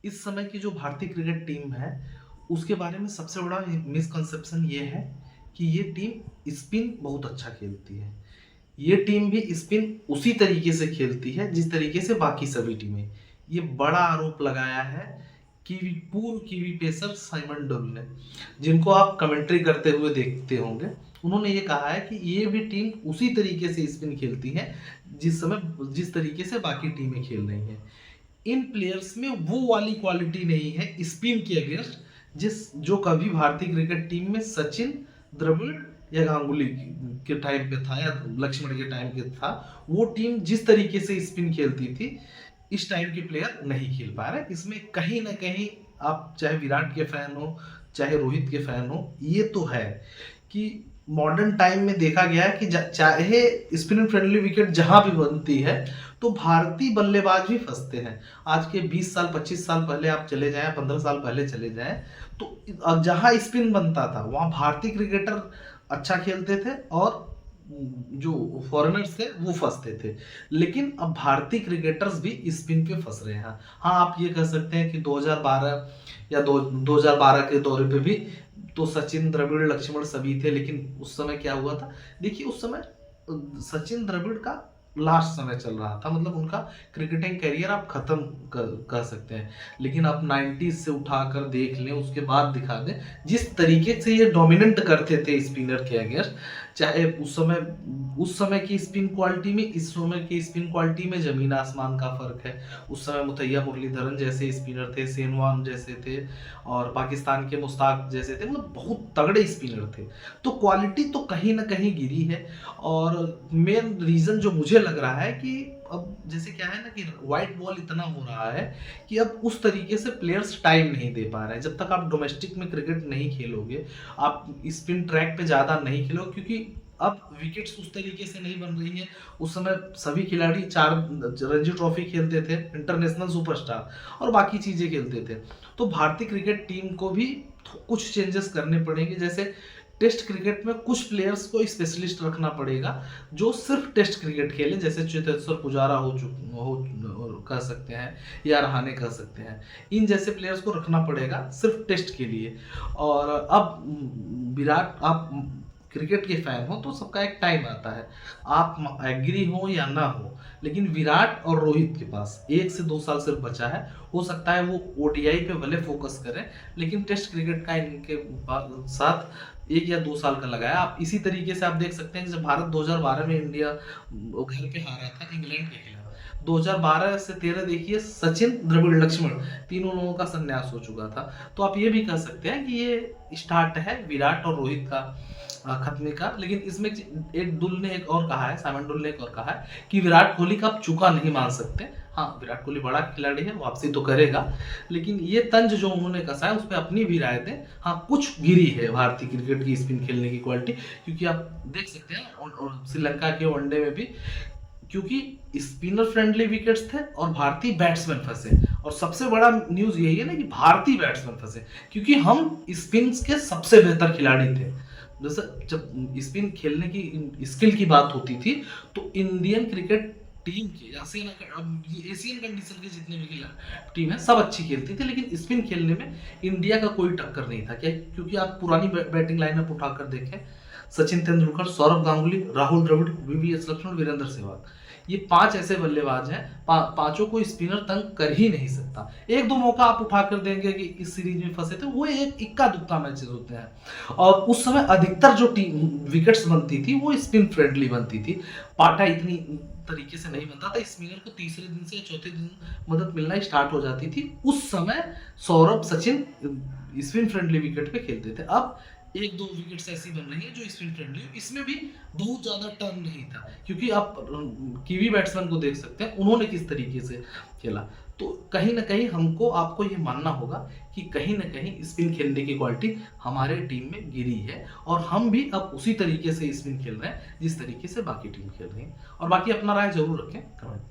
इस समय की जो भारतीय क्रिकेट टीम है, उसके बारे में सबसे बड़ा मिसकंसेप्शन ये है कि ये टीम स्पिन बहुत अच्छा खेलती है। ये टीम भी स्पिन उसी तरीके से खेलती है जिस तरीके से बाकी सभी टीमें। ये बड़ा आरोप लगाया है पूर्व कीवी पेसर साइमन डुल ने, जिनको आप कमेंट्री करते हुए देखते होंगे। उन्होंने ये कहा है कि ये भी टीम उसी तरीके से स्पिन खेलती है जिस तरीके से बाकी टीमें खेल रही हैं। इन प्लेयर्स में वो वाली क्वालिटी नहीं है स्पिन के अगेंस्ट जो कभी भारतीय क्रिकेट टीम में सचिन, द्रविड़ या गांगुली के टाइम पे था या लक्ष्मण के टाइम पे था। वो टीम जिस तरीके से स्पिन खेलती थी, इस टाइम के प्लेयर नहीं खेल पा रहे। इसमें कहीं ना कहीं आप चाहे विराट के फैन हो चाहे रोहित के फैन हो, ये तो है कि मॉडर्न टाइम में देखा गया है कि चाहे स्पिन फ्रेंडली विकेट जहां भी बनती है तो भारतीय बल्लेबाज भी फंसते हैं। आज के 20 साल 25 साल पहले आप चले जाएं, 15 साल पहले चले जाएं, तो जहां स्पिन बनता था वहां भारतीय क्रिकेटर अच्छा खेलते थे और जो फॉरेनर्स थे वो फंसते थे। लेकिन अब भारतीय क्रिकेटर्स भी स्पिन पे फंस रहे हैं। हाँ, आप ये कह सकते हैं कि 2012 या 2012 के दौरे पे भी तो सचिन, द्रविड़, लक्ष्मण सभी थे। लेकिन उस समय क्या हुआ था, देखिए उस समय सचिन, द्रविड़ का लास्ट समय चल रहा था, मतलब उनका क्रिकेटिंग करियर आप खत्म कर सकते हैं। लेकिन आप 90s से उठाकर देख लें, उसके बाद दिखा दें जिस तरीके से ये डोमिनेट करते थे स्पिनर के अगेंस्ट, चाहे उस समय की स्पिन क्वालिटी में इस समय की स्पिन क्वालिटी में जमीन आसमान का फर्क है। उस समय मुथैया मुरलीधरन जैसे स्पिनर थे, सेनवान जैसे थे और पाकिस्तान के मुश्ताक जैसे थे, मतलब बहुत तगड़े स्पिनर थे। तो क्वालिटी तो कहीं ना कहीं गिरी है। और मेन रीजन जो मुझे लग रहा है कि अब जैसे क्या है ना कि व्हाइट बॉल इतना हो रहा है कि अब उस तरीके से प्लेयर्स टाइम नहीं दे पा रहे हैं। जब तक आप डोमेस्टिक में क्रिकेट नहीं खेलोगे, आप स्पिन ट्रैक पे ज़्यादा नहीं खेलोगे, क्योंकि अब विकेट्स उस तरीके से नहीं बन रही है। उस समय सभी खिलाड़ी 4 रणजी ट्रॉफी खेलते थे, इंटरनेशनल सुपरस्टार और बाकी चीज़ें खेलते थे। तो भारतीय क्रिकेट टीम को भी कुछ चेंजेस करने पड़ेंगे। जैसे टेस्ट क्रिकेट में कुछ प्लेयर्स को स्पेशलिस्ट रखना पड़ेगा जो सिर्फ टेस्ट क्रिकेट खेले, जैसे चेतेश्वर पुजारा कह सकते हैं या रहाणे कह सकते हैं। इन जैसे प्लेयर्स को रखना पड़ेगा सिर्फ टेस्ट के लिए। और अब विराट, आप क्रिकेट के फैन हो तो सबका एक टाइम आता है, आप एग्री हो या ना हो, लेकिन विराट और रोहित के पास 1 से 2 साल सिर्फ बचा है। हो सकता है वो ओडीआई पे भले फोकस करें, लेकिन टेस्ट क्रिकेट का इनके साथ 1 या 2 साल का लगाया। आप इसी तरीके से आप देख सकते हैं जब भारत 2012 में इंडिया घर पे हारा था इंग्लैंड के खिलाफ, 2012 से 13 देखिए सचिन, द्रविड़, लक्ष्मण तीनों लोगों का संन्यास हो चुका था। तो आप ये भी कह सकते हैं कि ये स्टार्ट है विराट और रोहित का खत्मे का। लेकिन इसमें एक और कहा है, साइमन डुल ने एक और कहा है कि विराट कोहली का आप चूका नहीं मान सकते। हाँ, विराट कोहली बड़ा खिलाड़ी है, वापसी तो करेगा, लेकिन ये तंज जो उन्होंने कसा है उस पर अपनी भी राय दें। हाँ, कुछ गिरी है भारतीय क्रिकेट की स्पिन खेलने की क्वालिटी, क्योंकि आप देख सकते हैं और श्रीलंका के वनडे में भी, क्योंकि स्पिनर फ्रेंडली विकेट्स थे और भारतीय बैट्समैन फंसे। और सबसे बड़ा न्यूज यही है ना कि भारतीय बैट्समैन फंसे, क्योंकि हम स्पिन के सबसे बेहतर खिलाड़ी थे। जैसे जब स्पिन खेलने की स्किल की बात होती थी तो इंडियन क्रिकेट टीम के एशियन कंडीशन के जितने भी टीम है सब अच्छी खेलती थी, लेकिन स्पिन खेलने में इंडिया का कोई टक्कर नहीं था। क्या? क्योंकि आप पुरानी बैटिंग लाइनअप उठाकर देखें, सचिन तेंदुलकर, सौरव गांगुली, राहुल द्रविड़, वीवीएस लक्ष्मण, वीरेंद्र सहवाग, ये 5 ऐसे बल्लेबाज हैं, पांचों को स्पिनर तंग कर ही नहीं सकता। 1-2 मौका आप उठाकर देंगे कि इस सीरीज में फंसे थे, वो एक इक्का दुक्का मैचेस होते हैं। और उस समय अधिकतर जो टीम विकेट्स बनती थी वो स्पिन फ्रेंडली बनती थी। पाटा इतनी तरीके से नहीं बनता था, स्पिनर को तीसरे दिन से चौथे दिन मदद मिलना स्टार्ट हो जाती थी। उस समय Saurabh, Sachin spin friendly wicket पे खेलते थे। अब 1-2 विकेट्स ऐसी बन रही है जो स्पिन फ्रेंडली, इसमें भी बहुत ज्यादा टर्न नहीं था, क्योंकि आप कीवी बैट्समैन को देख सकते हैं उन्होंने किस तरीके से खेला। तो कहीं ना कहीं हमको आपको ये मानना होगा कि कहीं ना कहीं स्पिन खेलने की क्वालिटी हमारे टीम में गिरी है, और हम भी अब उसी तरीके से स्पिन खेल रहे हैं जिस तरीके से बाकी टीम खेल रही है। और बाकी अपना राय जरूर रखें कमेंट।